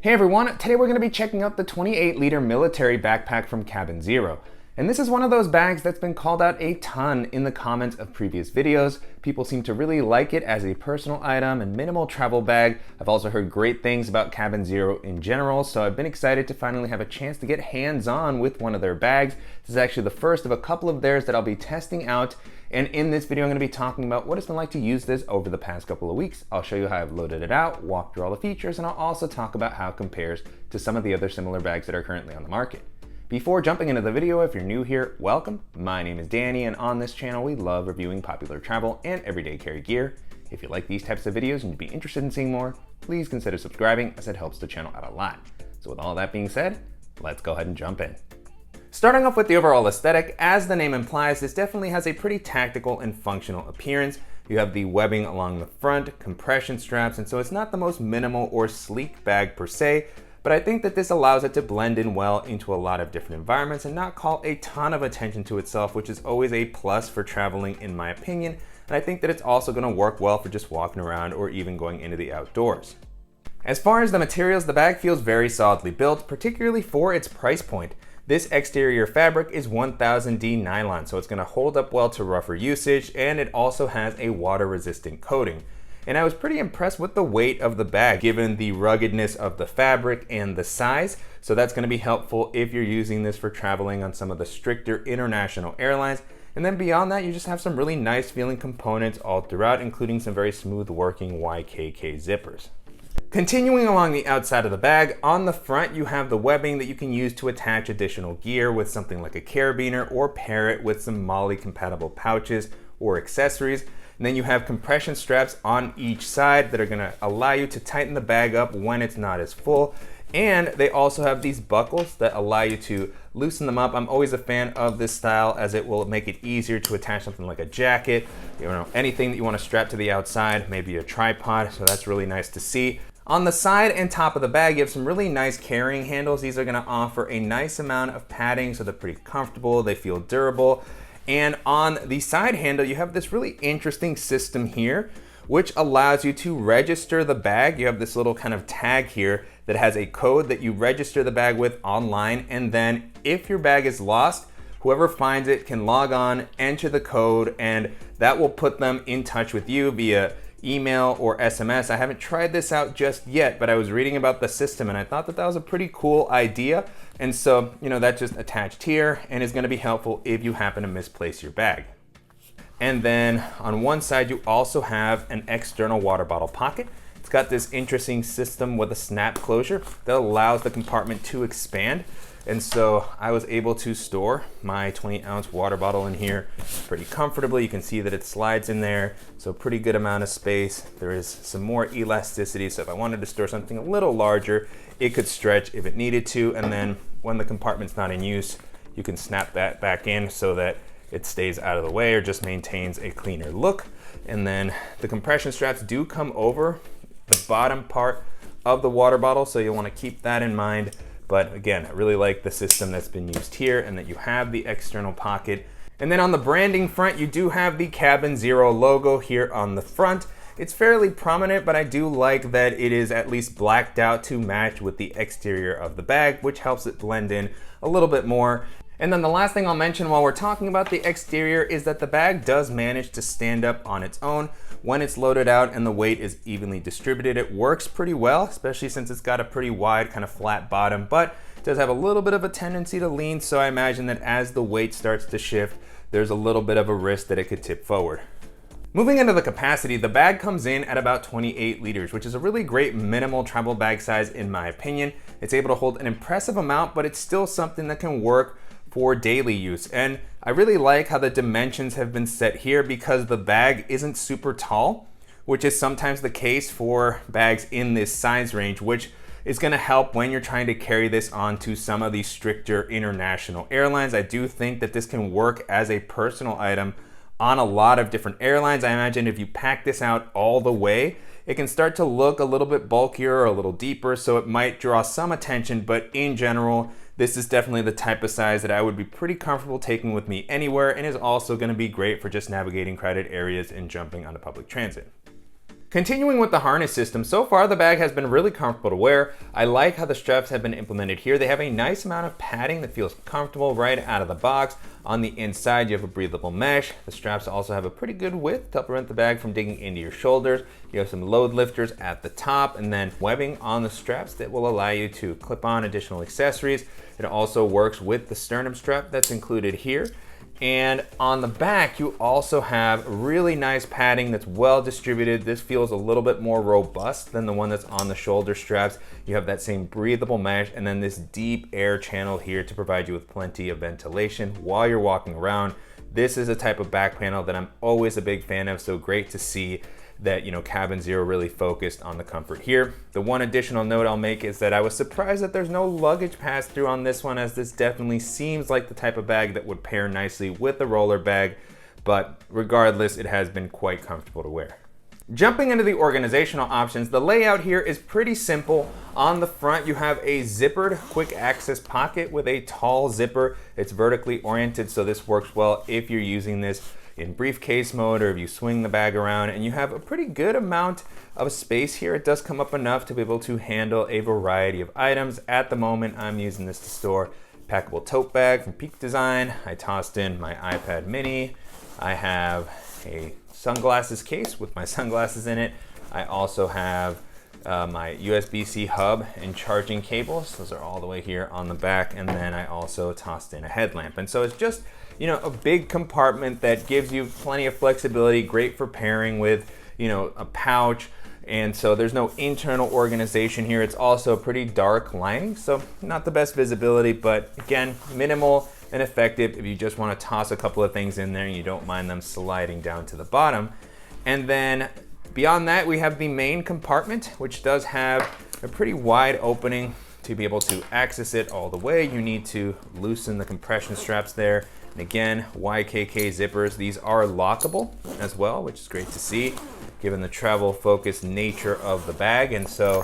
Hey everyone, today we're going to be checking out the 28-liter military backpack from CabinZero. And this is one of those bags that's been called out a ton in the comments of previous videos. People seem to really like it as a personal item and minimal travel bag. I've also heard great things about CabinZero in general, so I've been excited to finally have a chance to get hands-on with one of their bags. This is actually the first of a couple of theirs that I'll be testing out. And in this video, I'm going to be talking about what it's been like to use this over the past couple of weeks. I'll show you how I've loaded it out, walk through all the features, and I'll also talk about how it compares to some of the other similar bags that are currently on the market. Before jumping into the video, if you're new here, welcome. My name is Danny, and on this channel, we love reviewing popular travel and everyday carry gear. If you like these types of videos and you'd be interested in seeing more, please consider subscribing as it helps the channel out a lot. So with all that being said, let's go ahead and jump in. Starting off with the overall aesthetic, as the name implies, this definitely has a pretty tactical and functional appearance. You have the webbing along the front, compression straps, and so it's not the most minimal or sleek bag per se, but I think that this allows it to blend in well into a lot of different environments and not call a ton of attention to itself, which is always a plus for traveling in my opinion. And I think that it's also going to work well for just walking around or even going into the outdoors. As far as the materials, the bag feels very solidly built, particularly for its price point. This exterior fabric is 1000D nylon, so it's going to hold up well to rougher usage, and it also has a water-resistant coating. And I was pretty impressed with the weight of the bag, given the ruggedness of the fabric and the size. So that's going to be helpful if you're using this for traveling on some of the stricter international airlines. And then beyond that, you just have some really nice feeling components all throughout, including some very smooth working YKK zippers. Continuing along the outside of the bag, on the front you have the webbing that you can use to attach additional gear with something like a carabiner or pair it with some MOLLE compatible pouches or accessories. And then you have compression straps on each side that are going to allow you to tighten the bag up when it's not as full. And they also have these buckles that allow you to loosen them up. I'm always a fan of this style as it will make it easier to attach something like a jacket, anything that you want to strap to the outside, maybe a tripod. So that's really nice to see. On the side and top of the bag, you have some really nice carrying handles. These are going to offer a nice amount of padding, so they're pretty comfortable, they feel durable. And on the side handle, you have this really interesting system here, which allows you to register the bag. You have this little kind of tag here that has a code that you register the bag with online. And then if your bag is lost, whoever finds it can log on, enter the code, and that will put them in touch with you via email or SMS. I haven't tried this out just yet, but I was reading about the system and I thought that that was a pretty cool idea. And so, that's just attached here and is going to be helpful if you happen to misplace your bag. And then on one side, you also have an external water bottle pocket. It's got this interesting system with a snap closure that allows the compartment to expand. And so I was able to store my 20-ounce water bottle in here pretty comfortably. You can see that it slides in there, so pretty good amount of space. There is some more elasticity, so if I wanted to store something a little larger, it could stretch if it needed to. And then when the compartment's not in use, you can snap that back in so that it stays out of the way or just maintains a cleaner look. And then the compression straps do come over the bottom part of the water bottle, so you'll want to keep that in mind. But again, I really like the system that's been used here and that you have the external pocket. And then on the branding front, you do have the CabinZero logo here on the front. It's fairly prominent, but I do like that it is at least blacked out to match with the exterior of the bag, which helps it blend in a little bit more. And then the last thing I'll mention while we're talking about the exterior is that the bag does manage to stand up on its own when it's loaded out and the weight is evenly distributed. It works pretty well, especially since it's got a pretty wide kind of flat bottom, but it does have a little bit of a tendency to lean. So I imagine that as the weight starts to shift, there's a little bit of a risk that it could tip forward. Moving into the capacity, the bag comes in at about 28 liters, which is a really great minimal travel bag size in my opinion. It's able to hold an impressive amount, but it's still something that can work for daily use. And I really like how the dimensions have been set here because the bag isn't super tall, which is sometimes the case for bags in this size range, which is going to help when you're trying to carry this onto some of these stricter international airlines. I do think that this can work as a personal item on a lot of different airlines. I imagine if you pack this out all the way, it can start to look a little bit bulkier or a little deeper, so it might draw some attention, but in general, this is definitely the type of size that I would be pretty comfortable taking with me anywhere and is also going to be great for just navigating crowded areas and jumping onto public transit. Continuing with the harness system, so far the bag has been really comfortable to wear. I like how the straps have been implemented here. They have a nice amount of padding that feels comfortable right out of the box. On the inside, you have a breathable mesh. The straps also have a pretty good width to prevent the bag from digging into your shoulders. You have some load lifters at the top and then webbing on the straps that will allow you to clip on additional accessories. It also works with the sternum strap that's included here. And on the back, you also have really nice padding that's well distributed. This feels a little bit more robust than the one that's on the shoulder straps. You have that same breathable mesh and then this deep air channel here to provide you with plenty of ventilation while you're walking around. This is a type of back panel that I'm always a big fan of, so great to see that, you know, CabinZero really focused on the comfort here. The one additional note I'll make is that I was surprised that there's no luggage pass-through on this one, as this definitely seems like the type of bag that would pair nicely with a roller bag, but regardless, it has been quite comfortable to wear. Jumping into the organizational options, the layout here is pretty simple. On the front, you have a zippered quick access pocket with a tall zipper. It's vertically oriented, so this works well if you're using this in briefcase mode or if you swing the bag around, and you have a pretty good amount of space here. It does come up enough to be able to handle a variety of items. At the moment, I'm using this to store packable tote bag from Peak Design. I tossed in my iPad mini. I have a sunglasses case with my sunglasses in it. I also have my USB-C hub and charging cables. Those are all the way here on the back. And then I also tossed in a headlamp. And so it's just, you know, a big compartment that gives you plenty of flexibility, great for pairing with, you know, a pouch. And so there's no internal organization here. It's also pretty dark lining, so not the best visibility, but again, minimal and effective if you just want to toss a couple of things in there and you don't mind them sliding down to the bottom. And then beyond that, we have the main compartment, which does have a pretty wide opening. To be able to access it all the way, you need to loosen the compression straps there. And again, YKK zippers. These are lockable as well, which is great to see, given the travel focused nature of the bag. And so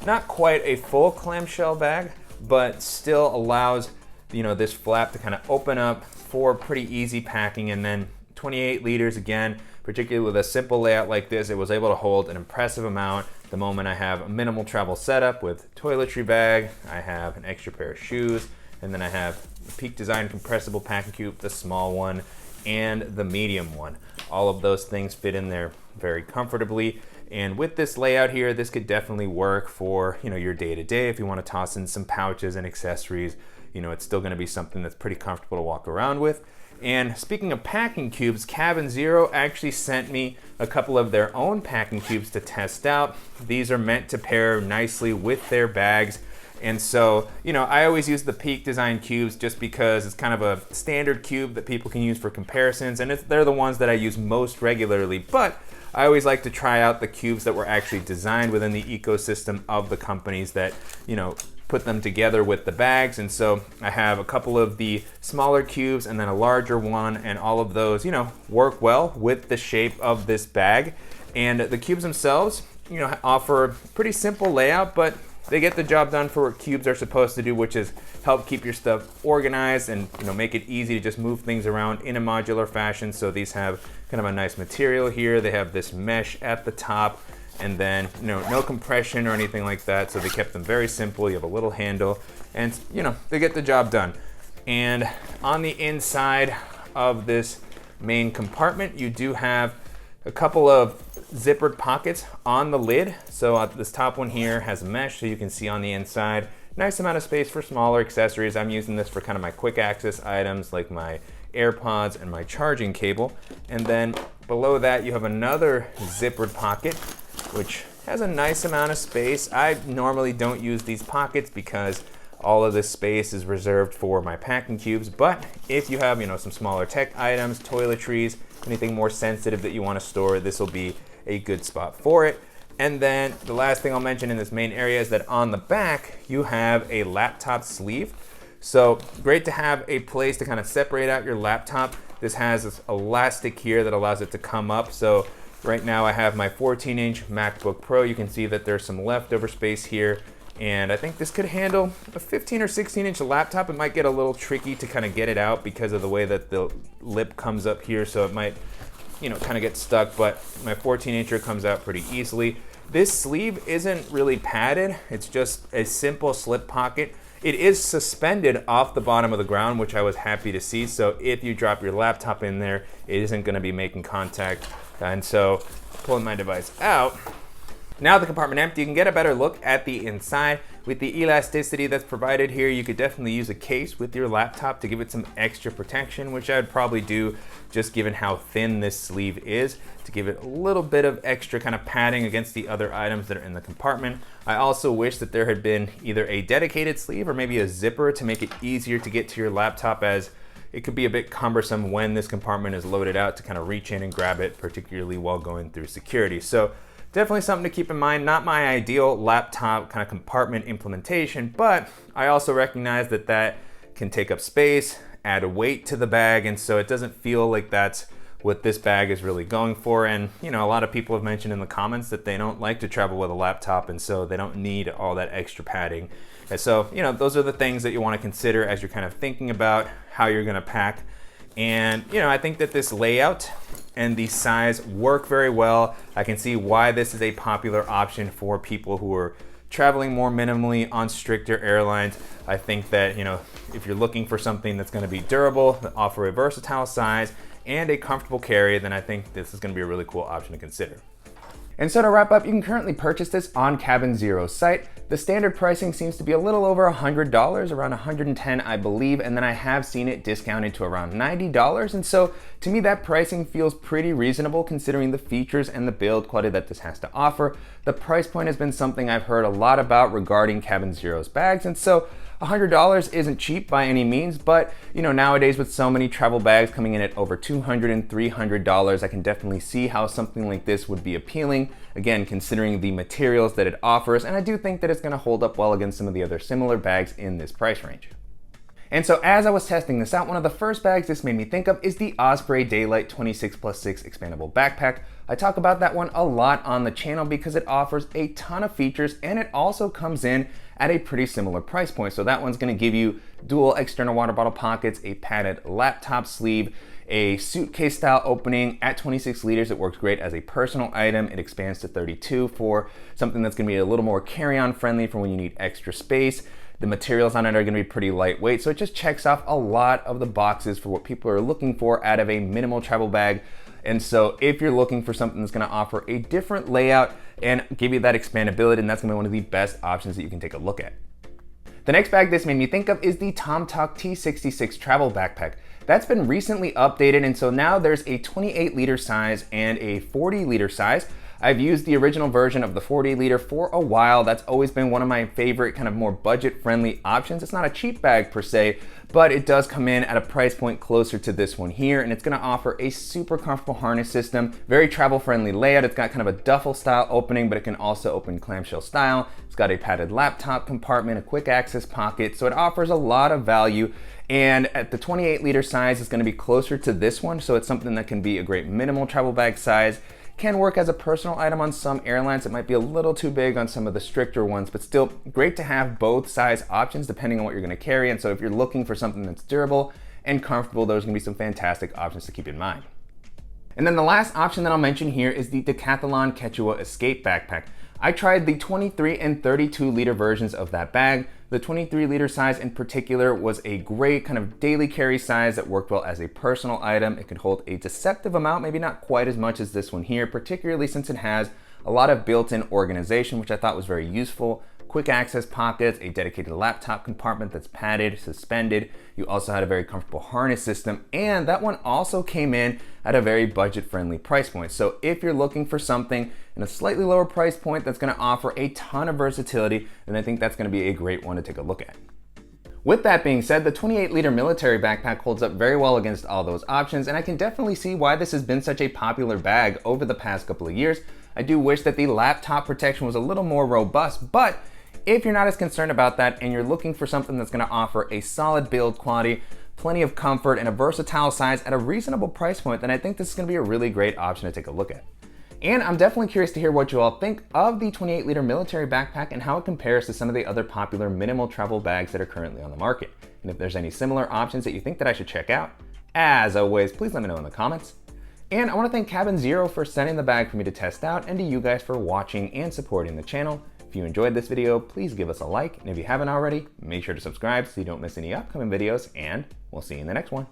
not quite a full clamshell bag, but still allows, you know, this flap to kind of open up for pretty easy packing. And then 28 liters again, particularly with a simple layout like this, it was able to hold an impressive amount. At the moment, I have a minimal travel setup with toiletry bag. I have an extra pair of shoes, and then I have the Peak Design compressible packing cube, the small one, and the medium one. All of those things fit in there very comfortably. And with this layout here, this could definitely work for, you know, your day-to-day. If you want to toss in some pouches and accessories, you know, it's still going to be something that's pretty comfortable to walk around with. And speaking of packing cubes, CabinZero actually sent me a couple of their own packing cubes to test out. These are meant to pair nicely with their bags. And so, you know, I always use the Peak Design cubes just because it's kind of a standard cube that people can use for comparisons, and they're the ones that I use most regularly. But I always like to try out the cubes that were actually designed within the ecosystem of the companies that, you know, put them together with the bags. And so I have a couple of the smaller cubes and then a larger one, and all of those, you know, work well with the shape of this bag. And the cubes themselves, you know, offer a pretty simple layout, but they get the job done for what cubes are supposed to do, which is help keep your stuff organized and, you know, make it easy to just move things around in a modular fashion. So these have kind of a nice material here. They have this mesh at the top, and then, you know, no compression or anything like that. So they kept them very simple. You have a little handle, and, you know, they get the job done. And on the inside of this main compartment, you do have a couple of zippered pockets on the lid. So this top one here has a mesh, so you can see on the inside. Nice amount of space for smaller accessories. I'm using this for kind of my quick access items like my AirPods and my charging cable. And then below that, you have another zippered pocket, which has a nice amount of space. I normally don't use these pockets because all of this space is reserved for my packing cubes. But if you have, you know, some smaller tech items, toiletries, anything more sensitive that you want to store, this will be a good spot for it. And then the last thing I'll mention in this main area is that on the back, you have a laptop sleeve. So great to have a place to kind of separate out your laptop. This has this elastic here that allows it to come up. So right now I have my 14-inch MacBook Pro. You can see that there's some leftover space here. And I think this could handle a 15 or 16-inch laptop. It might get a little tricky to kind of get it out because of the way that the lip comes up here. So it might kind of get stuck, but my 14-incher comes out pretty easily. This sleeve isn't really padded. It's just a simple slip pocket. It is suspended off the bottom of the ground, which I was happy to see. So if you drop your laptop in there, it isn't going to be making contact. And so pulling my device out. Now the compartment empty, you can get a better look at the inside. With the elasticity that's provided here, you could definitely use a case with your laptop to give it some extra protection, which I'd probably do just given how thin this sleeve is, to give it a little bit of extra kind of padding against the other items that are in the compartment. I also wish that there had been either a dedicated sleeve or maybe a zipper to make it easier to get to your laptop, as it could be a bit cumbersome when this compartment is loaded out to kind of reach in and grab it, particularly while going through security. So definitely something to keep in mind. Not my ideal laptop kind of compartment implementation, but I also recognize that that can take up space, add weight to the bag, and so it doesn't feel like that's what this bag is really going for. And a lot of people have mentioned in the comments that they don't like to travel with a laptop, and so they don't need all that extra padding. And so, those are the things that you want to consider as you're kind of thinking about how you're going to pack. And I think that this layout and the size work very well. I can see why this is a popular option for people who are traveling more minimally on stricter airlines. I think that, if you're looking for something that's going to be durable, offer a versatile size, and a comfortable carry, then I think this is going to be a really cool option to consider. And so to wrap up, you can currently purchase this on CabinZero's site. The standard pricing seems to be a little over $100, around $110 I believe, and then I have seen it discounted to around $90. And so to me, that pricing feels pretty reasonable considering the features and the build quality that this has to offer. The price point has been something I've heard a lot about regarding CabinZero's bags, and so $100 isn't cheap by any means, but nowadays with so many travel bags coming in at over $200 and $300, I can definitely see how something like this would be appealing, again, considering the materials that it offers, and I do think that it's going to hold up well against some of the other similar bags in this price range. And so as I was testing this out, one of the first bags this made me think of is the Osprey Daylight 26+6 expandable backpack. I talk about that one a lot on the channel because it offers a ton of features, and it also comes in at a pretty similar price point. So that one's going to give you dual external water bottle pockets, a padded laptop sleeve, a suitcase style opening at 26 liters. It works great as a personal item. It expands to 32 for something that's going to be a little more carry-on friendly for when you need extra space. The materials on it are going to be pretty lightweight, so it just checks off a lot of the boxes for what people are looking for out of a minimal travel bag. And so if you're looking for something that's going to offer a different layout and give you that expandability, then that's going to be one of the best options that you can take a look at. The next bag this made me think of is the TomTalk T66 travel backpack. That's been recently updated, and so now there's a 28-liter size and a 40-liter size. I've used the original version of the 40-liter for a while. That's always been one of my favorite kind of more budget-friendly options. It's not a cheap bag per se, but it does come in at a price point closer to this one here, and it's gonna offer a super comfortable harness system, very travel-friendly layout. It's got kind of a duffel style opening, but it can also open clamshell style. It's got a padded laptop compartment, a quick access pocket, so it offers a lot of value. And at the 28-liter size, it's gonna be closer to this one, so it's something that can be a great minimal travel bag size. Can work as a personal item on some airlines. It might be a little too big on some of the stricter ones, but still great to have both size options depending on what you're gonna carry. And so if you're looking for something that's durable and comfortable, there's gonna be some fantastic options to keep in mind. And then the last option that I'll mention here is the Decathlon Quechua Escape Backpack. I tried the 23 and 32 liter versions of that bag. The 23 liter size in particular was a great kind of daily carry size that worked well as a personal item. It could hold a deceptive amount, maybe not quite as much as this one here, particularly since it has a lot of built-in organization, which I thought was very useful. Quick access pockets, a dedicated laptop compartment that's padded, suspended. You also had a very comfortable harness system, and that one also came in at a very budget-friendly price point. So if you're looking for something in a slightly lower price point that's gonna offer a ton of versatility, then I think that's gonna be a great one to take a look at. With that being said, the 28-liter military backpack holds up very well against all those options, and I can definitely see why this has been such a popular bag over the past couple of years. I do wish that the laptop protection was a little more robust, but if you're not as concerned about that and you're looking for something that's gonna offer a solid build quality, plenty of comfort, and a versatile size at a reasonable price point, then I think this is gonna be a really great option to take a look at. And I'm definitely curious to hear what you all think of the 28-liter military backpack and how it compares to some of the other popular minimal travel bags that are currently on the market. And if there's any similar options that you think that I should check out, as always, please let me know in the comments. And I want to thank CabinZero for sending the bag for me to test out, and to you guys for watching and supporting the channel. If you enjoyed this video, please give us a like, and if you haven't already, make sure to subscribe so you don't miss any upcoming videos, and we'll see you in the next one.